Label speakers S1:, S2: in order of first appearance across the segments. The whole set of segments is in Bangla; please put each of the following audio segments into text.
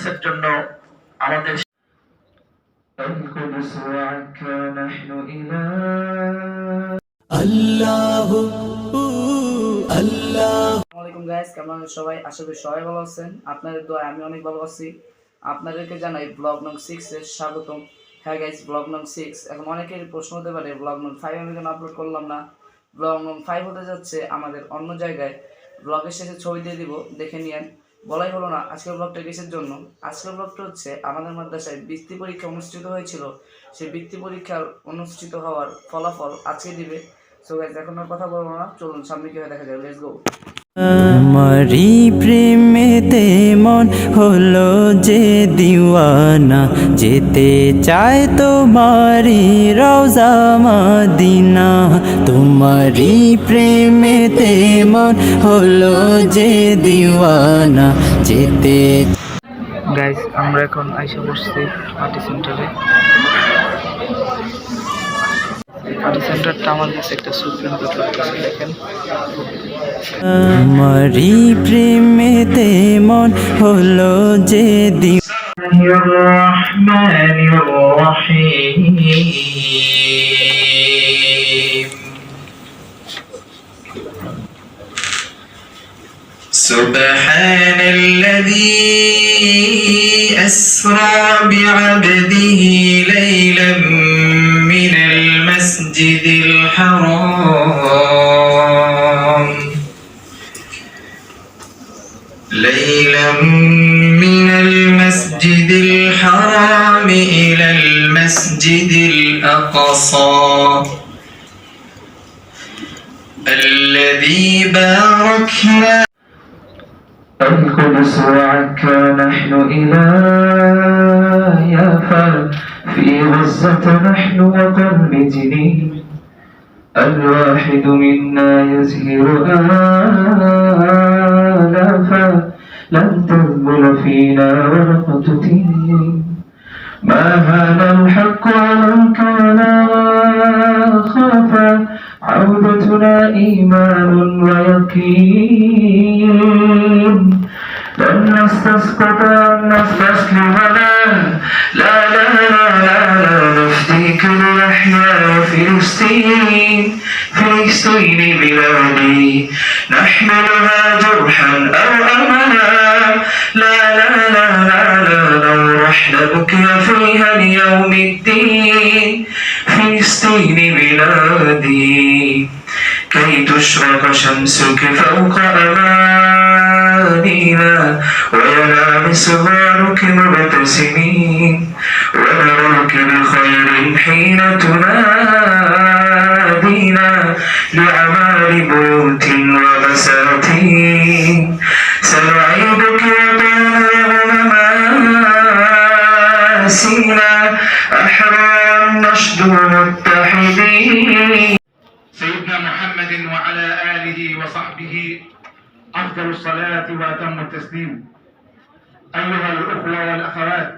S1: মাদ্রাসার জন্য আমাদের
S2: কেমন সবাই? আশা করি সবাই ভালো আছেন। আপনাদের দোয়ায় আমি অনেক ভালো আছি। আপনাদেরকে জানাই ব্লগ নং 6 এর স্বাগতম। হ্যাঁ গাইস, ব্লগ নং 6। এখন অনেকের প্রশ্ন হতে পারে ব্লগ নং 5 আমি কেন আপলোড করলাম না। ব্লগ নং 5 হতে যাচ্ছে আমাদের অন্য জায়গায়। ব্লগের শেষে ছবি দিয়ে দিব, দেখে নিয়েন। বলাই হলো না আজকের ব্লগটা কিসের জন্য। আজকের ব্লগটা হচ্ছে আমাদের মাদ্রাসায় বৃত্তি পরীক্ষা অনুষ্ঠিত হয়েছিল। সেই বৃত্তি পরীক্ষার অনুষ্ঠিত হওয়ার ফলাফল আজকে দিবে। সো গাইস, এখন আর কথা বলবো না, চলুন সামনে কি হয় দেখা যাবে। Let's go.
S3: তোমারি প্রেমেতে মন হলো যে দিওয়ানা, যেতে চায় তোমারি রওজা মদিনা। তোমারি প্রেমেতে মন হলো যে দিওয়ানা, যেতে।
S2: গাইস, আমরা এখন আইসা বসছি পার্টি সেন্টারে। পার্টি সেন্টারটা আমার কাছে একটা সুপ্রিম কোর্ট লাগতেছে, দেখেন।
S3: তোমারি প্রেমেতে মন হলো যে
S4: سبحان الذي أسرى بعبده ليلا من المسجد الحرام إلى المسجد الأقصى الذي باركنا.
S1: القدس وعنك نحن إلى يافا في غزة نحن وقلب جنين الواحد منا يزهر آلافا لن تذبل فينا ورقة تين ما هذا الحق ولن كان خافا عودتنا إيمان ويقين لن نستسقط أن نستسلم لا نفديك لنحيا فلسطين بلادي نحملها جرحا أو أملا لا نورح نبكي فيها ليوم الدين فلسطين بلادي كي تشرق شمسك فوق أمانينا وينام صغارك مبتسمين ونراك بخير حين تنادينا لأعمال بيوت وبساتين سنعيدك وطال مآسينا أحرارا نشدو متحدين.
S5: سيدنا محمد وعلى آله وصحبه أفضل الصلاة وأتم التسليم. أيها الأخوة والأخوات،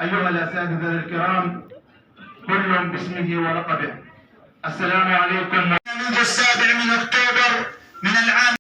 S5: أيها الأساتذة الكرام، كل باسمه ولقبه، السلام عليكم. منذ 7 أكتوبر من العام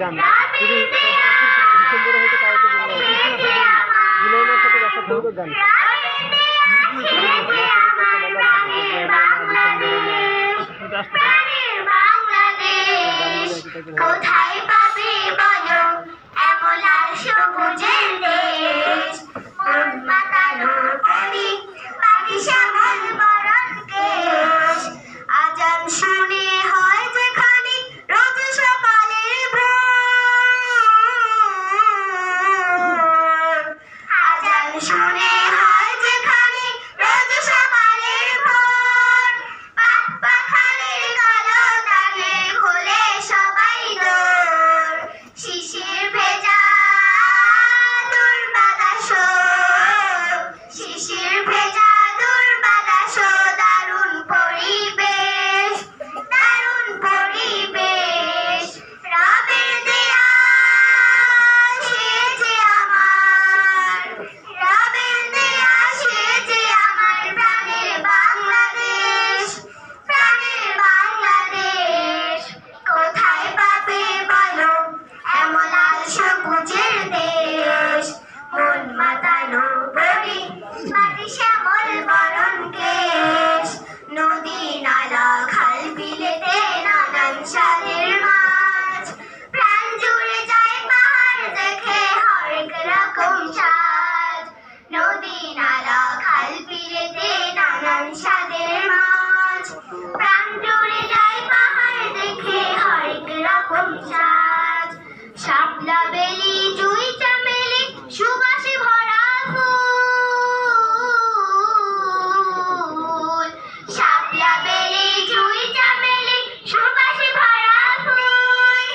S6: গান যদি ডিসেম্বরে হয়তো তাও তো জুলাইয়ের সাথে দর্শক কবিতার গান
S7: কোথায় পাবে বলো এমন আর সবুজের দেশ মন মাতানো করি পাখি শ্যামল বরণ কেশ আজান শুনে হয় যেখানে রোজ সকালের ভোর আজান শুনে হয় যেখানে রোজ সকালের ভোর পাখালের কালো দাগে খোলে সবাই দোর শিশির ভেজা দুর্বাতাস শিশির ভেজা দুর্বাতাস দারুণ পরিবেশ রবের দেয়া সে যে আমার রবের দেয়া সে যে আমার প্রাণের বাংলাদেশ কোথায় পাবে বলো এমন লাল সবুজের দেশ মন মাতানো বড়ি মাটি শ্যামল বরণ কেশ নদী নালা খাল বিলেতে নানান স্বাদের মাছ প্রাণ জুড়ে যায় পাহাড় দেখে হরেক রকম সাজ নদী নালা খাল বিলেতে নানান স্বাদের মাছ প্রাণ জুড়ে যায় পাহাড় দেখে হরেক রকম সাজ শাপলা বেলি জুই চামেলি সুবাসে ভরা ফুল শাপলা বেলি জুই চামেলি সুবাসে ভরা ফুল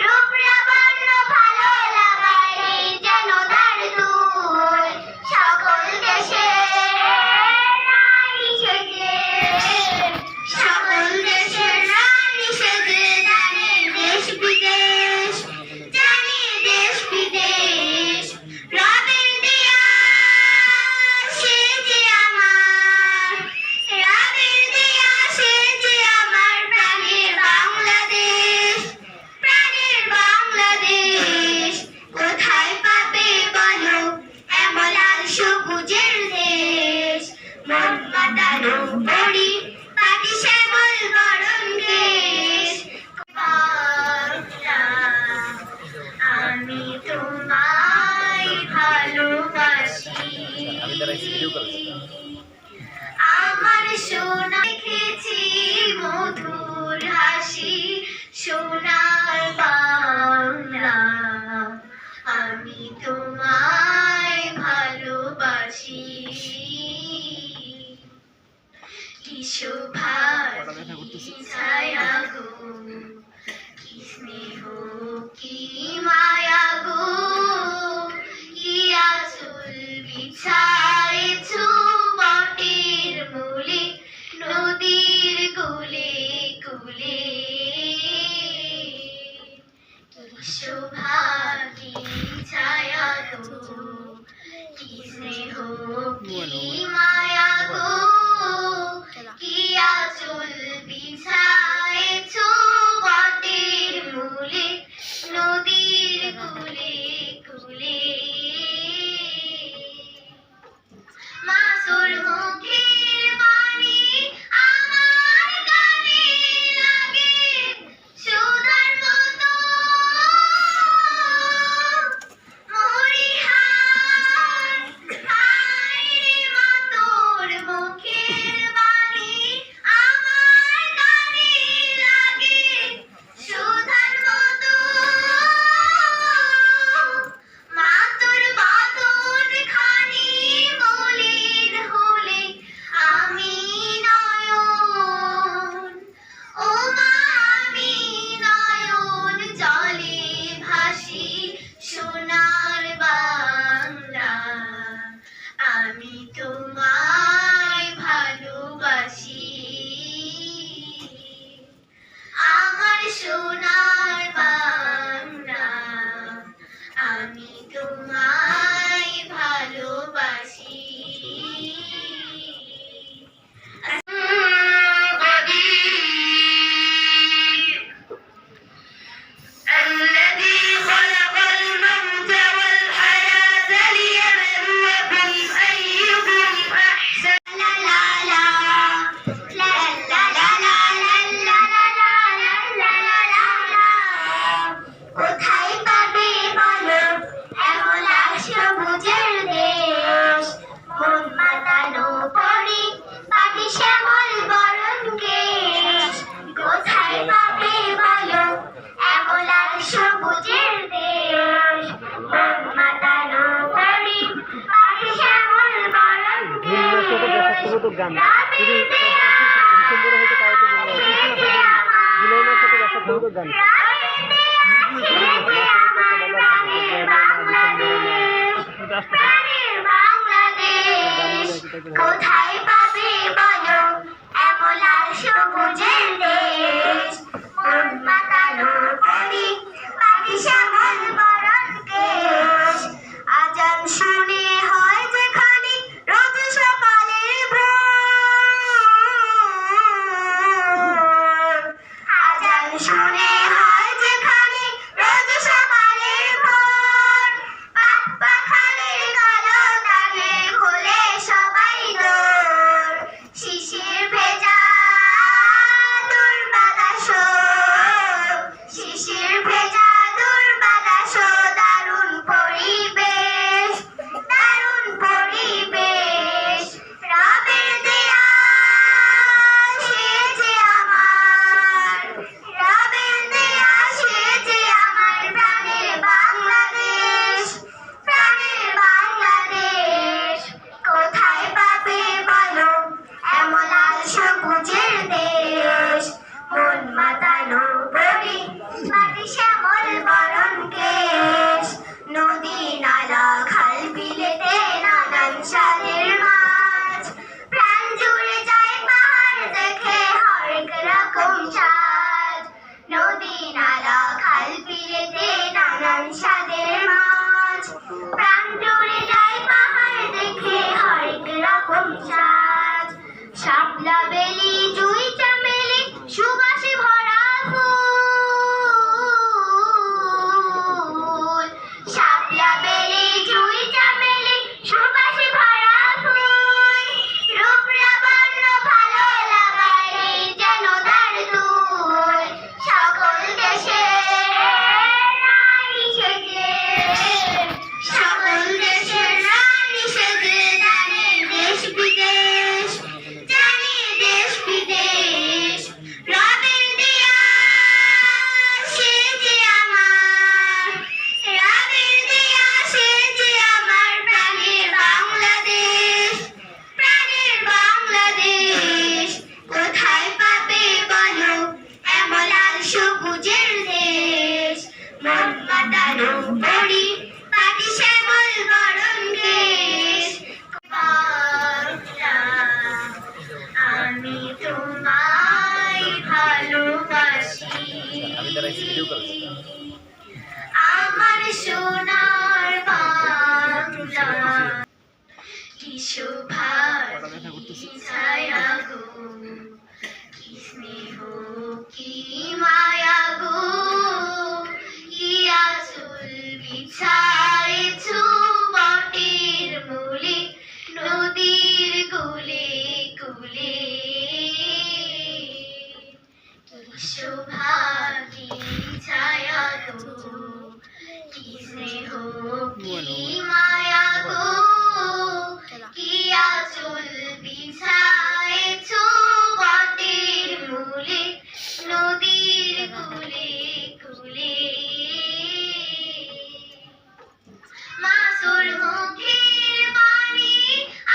S7: রূপ লাবণ্য ভালো লাগায় যেন তার দুল সকল দেশের রানী সেজে সকল দেশের রানী সেজে জানে দেশ বিদেশ রবের দেয়া সে যে আমার রবের দেয়া সে যে আমার প্রাণের বাংলাদেশ কোথায় পাবে বলো এমন লাল সবুজের দেশ মন মাতানো বড়ি পাখি শ্যামল বরণ কেশ আমি তোমায় ভালোবাসি আমার সোনা দেখেছি মধুর হাসি সোনার বাংলা আমি তোমায় ভালোবাসি কি শোভা কি ছায়া গো কি স্নেহ কি মায়া গো কি আঁচল বিছাইছো বটের মূলে নদীর কূলে কূলে কি শোভা কি ছায়া গো কি স্নেহ কি মায়া গো কি আঁচল বিছাইছো বটের মূলে নদীর কূলে কূলে মাসুর মুখের বাণী আমার কানে লাগে সুধার মতো মরিহার হায় রে মাতো
S6: গান যদি ডিসেম্বরে হয়তো তাও তো জুলাই মাসে তো দেশাত্মবোধক গান
S7: কোথায় পাবে বলো এমন লাল সবুজের দেশ মন মাতানো পরি পাখি শ্যামল বরণ কেশ আজান শুনে হয় যেখানে রোজ সকালের ভোর আজান শুনে হয় যেখানে রোজ সকালের ভোর পাখালের কালো দাগে খোলে সবাই দৌড় শিশির ভেজা দূর বাতাস শিশির ভেজা দূর বাতাস দারুণ পরিবেশ রবের দেয়া সেজে আমার রবের দেয়া সেজে আমার প্রাণের বাংলাদেশ কোথায় পাবে বলো এমন লাল সবুজের দেশ মন মাতানো বরি মাটি শ্যামল বরণ কেশ নদী নালা খাল বিলেতে নানান স্বাদের মাছ প্রাণ জুড়ে যায় পাহাড় দেখে হরেক রকম স্বাদ নদী নালা খাল বিলেতে নানান স্বাদের মাছ প্রাণ জুড়ে যায় পাহাড় দেখে হরেক রকম স্বাদ শাপলা বেলি জুই চামেলি সুবাসে ভরা ফুল শাপলা বেলি জুই চামেলি সুবাসে ভরা ফুল রূপ লাবণ্য ভালো লাগায় যেন তার দুল সকল দেশের রানী সেজে সকল দেশের রানী সেজে জানে দেশ বিদেশ রবের দেয়া সেজে আমার রবের দেয়া সেজে আমার প্রাণের বাংলাদেশ কোথায় পাবে বলো এমন লাল সবুজের দেশ মন মাতানো পরি পাখি শ্যামল বরণ কেশ আমি তোমায় ভালোবাসি আমার সোনার বাংলা কি শোভা কি ছায়া গো কি স্নেহ কি মায়া গো কি আঁচল বিছায়েছো বটের মূলে নদীর কুলে কুলে কি শোভা কি ছায়া গো কি স্নেহ কি মায়া গো কি আঁচল বিছায়েছো বটের মূলে নদীর কুলে কুলে মাসুর মুখের বাণী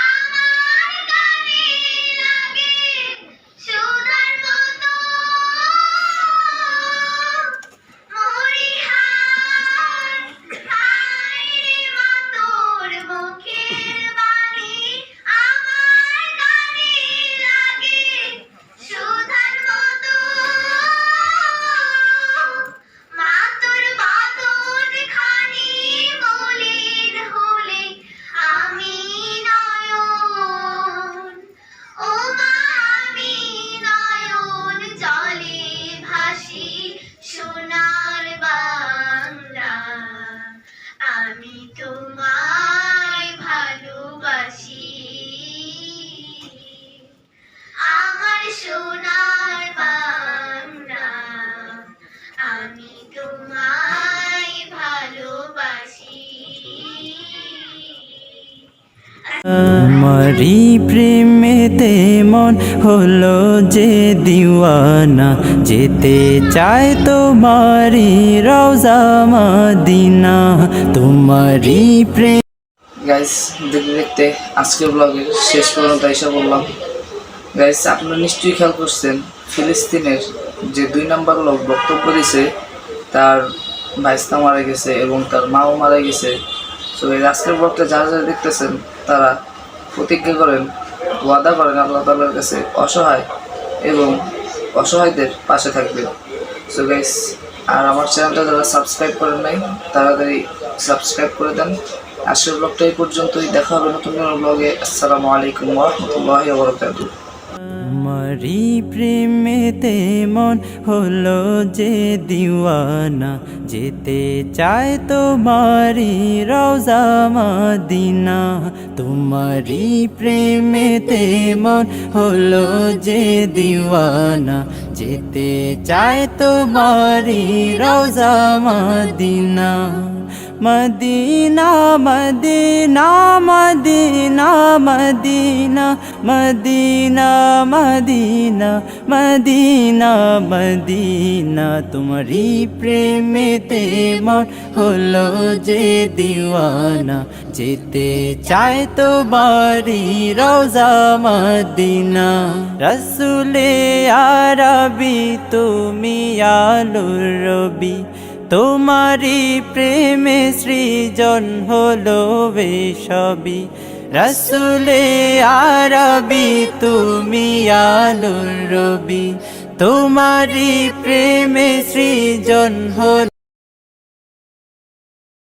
S7: আমার কানে লাগে সুধার মতো মরিহার হায়রে মা তোর মুখের বাণী আমার কানে লাগে সুধার মতো মা তোর বাদন খানি মলিন হলে আমি নয়ন ও মা আমি নয়ন জলে ভাসি সোনার বাংলা আমি তোমায় ভালোবাসি আমার সোনার বাংলা আমি তোমায় ভালোবাসি
S3: তোমারি প্রেমেতে মন হলো যে দিওয়ানা যেতে চায় তোমারি রওজা মদিনা তোমারি প্রেম
S2: গাইস দেখতে দেখতে আজকের ব্লগের শেষ পর্যন্ত এসে বললাম। গাইস আপনারা নিশ্চয়ই খেয়াল করছেন ফিলিস্তিনের যে 2 নম্বর লোক বক্তব্য দিয়েছে তার ভাইস্তা মারা গেছে এবং তার মাও মারা গেছে। তো এই আজকের ব্লগটা যারা যারা দেখতেছেন তারা প্রতিজ্ঞা করেন, ওয়াদা করেন আল্লাহ তাআলার কাছে অসহায় এবং অসহায়দের পাশে থাকবেন। সো গাইস আর আমার চ্যানেলটা যারা সাবস্ক্রাইব করেন নাই তাড়াতাড়ি সাবস্ক্রাইব করে দেন। আজকের ব্লগটা এই পর্যন্তই, দেখা হবে নতুন কোনো ব্লগে। আসসালামু আলাইকুম ওয়া রাহমাতুল্লাহি ওয়া বারাকাতুহু।
S3: তোমারি প্রেমেতে মন হলো যে দিওয়ানা, যেতে চায় তোমারি রওজা মদিনা। তোমারি প্রেমেতে মন হলো যে দিওয়ানা, যেতে চায় তোমারি রওজা মদিনা। মদিনা মদিনা মদিনা মদিনা মদিনা মদিনা মদিনা মদিনা। তোমারি প্রেমেতে মন হলো যে দিওয়ানা, যেতে চায় তোমারি রওজা মদিনা। রসুলে আরবি তুমি আলোর রবি, তোমারি প্রেমে সৃজন হলো বেশবি। রসুলে আরবি তুমি আলোর রবি, তোমারি প্রেমে সৃজন হলো